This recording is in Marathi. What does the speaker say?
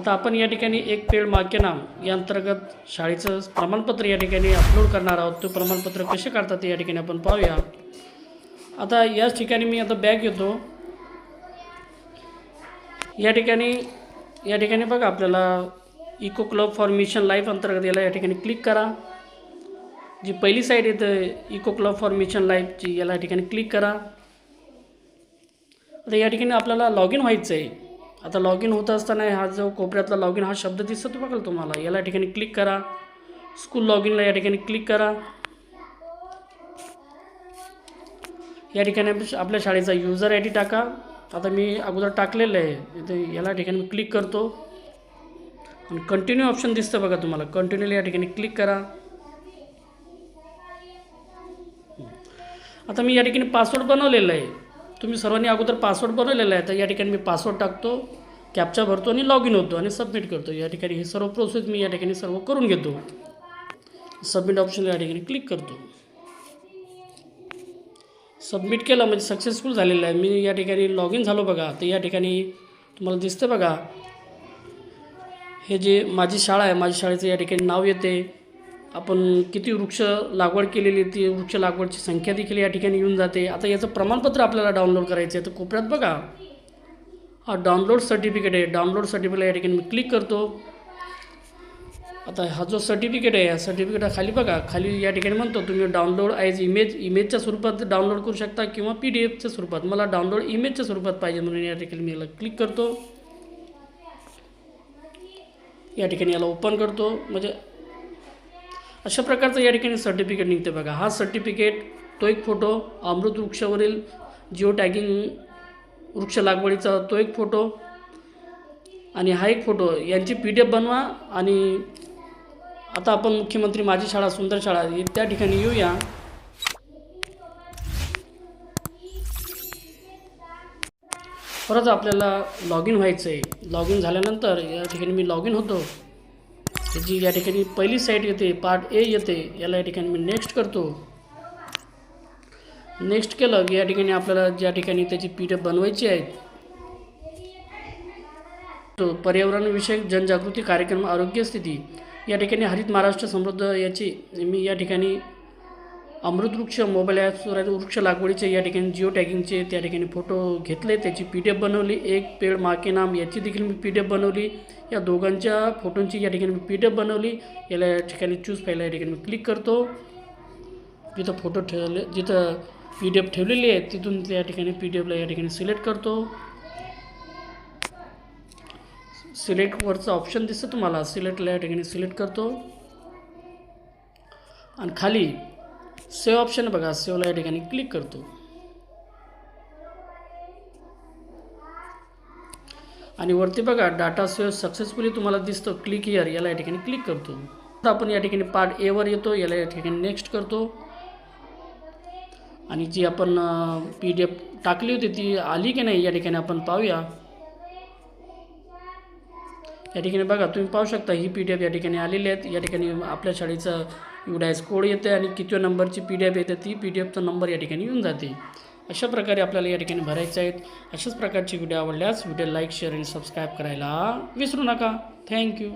आता आपण या ठिकाणी एक पेड मागे नाम या अंतर्गत शाळेचं प्रमाणपत्र या ठिकाणी अपलोड करणार आहोत. तो प्रमाणपत्र कसे काढतात या ठिकाणी आपण पाहूया. आता याच ठिकाणी मी आता बॅक येतो. या ठिकाणी बघा आपल्याला eco club for mission life अंतर्गत याला या ठिकाणी क्लिक करा. जी पहिली साईट येतं इको क्लब फॉर मिशन लाईफची, याला या ठिकाणी क्लिक करा. आता या ठिकाणी आपल्याला लॉग इन व्हायचं आहे. आता लॉग इन होत असताना हा जो कोपऱ्यातला लॉग इन हा शब्द दिसतो बघा तुम्हाला, याला या ठिकाणी क्लिक करा. स्कूल लॉग इनला या ठिकाणी क्लिक करा. या ठिकाणी आपल्या शाळेचा यूजर आय डी टाका. आता मी अगोदर टाकलेलं आहे. इथे याला ठिकाणी मी क्लिक करतो आणि कंटिन्यू ऑप्शन दिसतं बघा तुम्हाला, कंटिन्यूला या ठिकाणी क्लिक करा. आता मी या ठिकाणी पासवर्ड बनवलेला आहे. तुम्ही सर्वांनी अगोदर पासवर्ड बनवलेला आहे. तर या ठिकाणी मी पासवर्ड टाकतो, कॅप्चा भरतो आणि लॉग इन होतो आणि सबमिट करतो. या ठिकाणी हे सर्व प्रोसेस मी या ठिकाणी सर्व करून घेतो. सबमिट ऑप्शनला या ठिकाणी क्लिक करतो. सबमिट केलं म्हणजे सक्सेसफुल झालेलं आहे. मी या ठिकाणी लॉग इन झालो बघा. तर या ठिकाणी तुम्हाला दिसतं बघा, हे जे माझी शाळा आहे, माझ्या शाळेचं या ठिकाणी नाव येते. आपण किती वृक्ष लागवड केलेली, ती वृक्ष लागवडची संख्या देखील या ठिकाणी येऊन जाते. आता याचं प्रमाणपत्र आपल्याला डाउनलोड करायचं आहे. तर कोपऱ्यात बघा हा डाउनलोड सर्टिफिकेट आहे. डाउनलोड सर्टिफिकेटला या ठिकाणी मी क्लिक करतो. आता हा जो सर्टिफिकेट आहे, या सर्टिफिकेटाखाली बघा, खाली या ठिकाणी म्हणतो तुम्ही डाउनलोड ॲज इमेजच्या स्वरूपात डाउनलोड करू शकता किंवा PDF च्या स्वरूपात. मला डाउनलोड इमेजच्या स्वरूपात पाहिजे म्हणून या ठिकाणी मी याला क्लिक करतो. या ठिकाणी याला ओपन करतो. म्हणजे अशा प्रकारचं या ठिकाणी सर्टिफिकेट निघते बघा. हा सर्टिफिकेट, तो एक फोटो, अमृत वृक्षावरील जिओ टॅगिंग वृक्ष लागवडीचा तो एक फोटो आणि हा एक फोटो, यांची PDF बनवा. आणि आता आपण मुख्यमंत्री माझी शाळा सुंदर शाळा त्या ठिकाणी येऊया. परत आपल्याला लॉग इन व्हायचं आहे. लॉग इन झाल्यानंतर या ठिकाणी मी लॉग इन होतो. त्याची या ठिकाणी पहिली साईट येते, पार्ट A येते. याला या ठिकाणी मी नेक्स्ट करतो. नेक्स्ट केलं की या ठिकाणी आपल्याला ज्या ठिकाणी त्याची PDF बनवायची आहे, तो पर्यावरणविषयक जनजागृती कार्यक्रम आरोग्य स्थिती, या ठिकाणी हरित महाराष्ट्र समृद्ध याची मी या ठिकाणी अमृतवृक्ष मोबाईल ॲप्सवर वृक्ष लागवडीचे या ठिकाणी जिओ टॅगिंगचे त्या ठिकाणी फोटो घेतले, त्याची PDF बनवली. एक पेड माके नाम याची देखील मी PDF बनवली. या दोघांच्या फोटोंची या ठिकाणी मी PDF बनवली. याला या ठिकाणी चूज फाईलला या ठिकाणी मी क्लिक करतो. जिथं फोटो ठेवले, जिथं PDF ठेवलेली आहे तिथून त्या ठिकाणी PDFला या ठिकाणी सिलेक्ट करतो. सिलेक्टवरचं ऑप्शन दिसतं तुम्हाला, सिलेक्टला या ठिकाणी सिलेक्ट करतो आणि खाली सेव्ह ऑप्शन बघा, सेव्हला या ठिकाणी क्लिक करतो. आणि वरती बघा डाटा सेव्ह सक्सेसफुली तुम्हाला दिसतो, क्लिक हिअर, याला या ठिकाणी क्लिक करतो. आता आपण या ठिकाणी पार्ट A वर येतो. याला या ठिकाणी नेक्स्ट करतो आणि जी आपण PDF टाकली होती ती आली की नाही या ठिकाणी आपण पाहूया. या ठिकाणी बघा तुम्ही पाहू शकता ही PDF या ठिकाणी आलेली आहेत. या ठिकाणी आपल्या शाळेचा UDIS कोड येते आणि किती नंबरची PDF येते ती PDFचा नंबर या ठिकाणी येऊन जाते. अशा प्रकारे आपल्याला या ठिकाणी भरायचे आहेत. अशाच प्रकारचे व्हिडिओ आवडल्यास व्हिडिओ लाईक, शेअर आणि सबस्क्राईब करायला विसरू नका. थँक्यू.